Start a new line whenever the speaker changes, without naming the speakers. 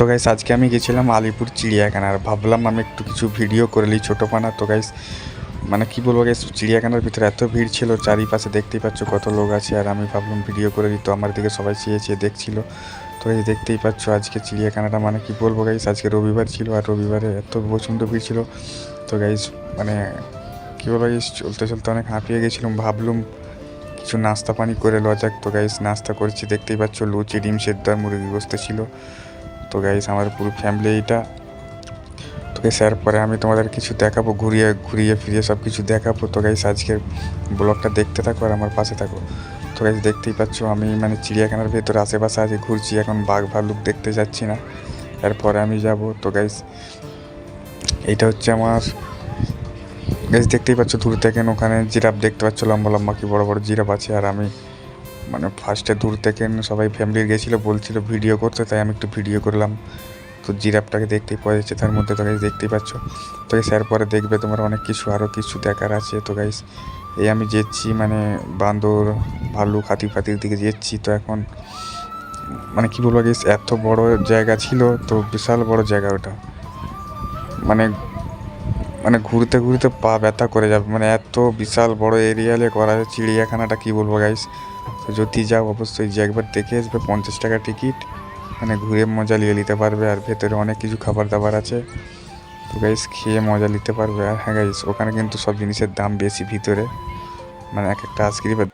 তো গাইস আজকে আমি গেছিলাম আলিপুর চিড়িয়াখানা, আর ভাবলাম আমি একটু কিছু ভিডিও করে নিই ছোটোপানা। তো গাইস মানে কী বলবো গাইস, চিড়িয়াখানার ভিতরে এত ভিড় ছিল, চারিপাশে দেখতেই পাচ্ছ কত লোক আছে, আর আমি ভাবলাম ভিডিও করে দিই। তো আমার দিকে সবাই চেয়ে চেয়ে দেখছিল। তো গাইস দেখতেই পাচ্ছ আজকে চিড়িয়াখানাটা মানে কী বলবো গাইস, আজকে রবিবার ছিল, আর রবিবারে এত প্রচণ্ড ভিড় ছিল। তো গাইস মানে কী বলবো গাইস, চলতে চলতে অনেক হাঁপিয়ে গেছিলাম, ভাবলুম কিছু নাস্তা পানি করে লওয়া যাক। তো গাইস নাস্তা করেছি, দেখতেই পাচ্ছ লুচি, ডিম সেদ্ধ আর মুরগি গোস্ত ছিল। তো গাইস আমার পুরো ফ্যামিলি এইটা। তো গাইস এরপরে আমি তোমাদের কিছু দেখাবো, ঘুরিয়ে ঘুরিয়ে ফিরিয়ে সব কিছু দেখাবো। তো গাইস আজকের ব্লগটা দেখতে থাকো আর আমার পাশে থাকো। তো গাইস দেখতেই পাচ্ছ আমি মানে চিড়িয়াখানার ভেতরে আশেপাশে আজকে ঘুরছি, এখন বাঘ ভাল্লুক দেখতে যাচ্ছি না, এরপরে আমি যাব। তো গাইস এইটা হচ্ছে আমার, গাইস দেখতেই পাচ্ছ দূর থেকে ওখানে জিরাফ দেখতে পাচ্ছ, লম্বা লম্বা কি বড় বড় জিরাফ আছে। আর আমি মানে ফার্স্টে দূর থেকে সবাই ফ্যামিলির গেছিলো, বলছিল ভিডিও করতে, তাই আমি একটু ভিডিও করলাম। তো জিরাফটাকে দেখতেই পাওয়া যাচ্ছে তার মধ্যে। তো গাইস দেখতেই পাচ্ছ। তো গাইস এরপরে দেখবে তোমরা অনেক কিছু, আরও কিছু দেখার আছে। তো গাইস এই আমি যেচ্ছি মানে বান্দর ভাল্লুক হাতি ফাতির দিকে যেচ্ছি। তো এখন মানে কী বলবো গাইস, এত বড় জায়গা ছিল, তো বিশাল বড় জায়গা ওটা, মানে মানে ঘুরতে ঘুরতে পা ব্যথা করে যাবে, মানে এত বিশাল বড় এরিয়ালে করা আছে চিড়িয়াখানাটা, কী বলবো গাইস। তো যদি যাও অবশ্যই যে একবার দেখে আসবে, 50 টাকা টিকিট, মানে ঘুরে মজা নিয়ে নিতে পারবে। আর ভেতরে অনেক কিছু খাবার দাবার আছে, তো গাইস খেয়ে মজা নিতে পারবে। আর হ্যাঁ গাইস ওখানে কিন্তু সব জিনিসের দাম বেশি ভিতরে, মানে এক একটা আইসক্রিমের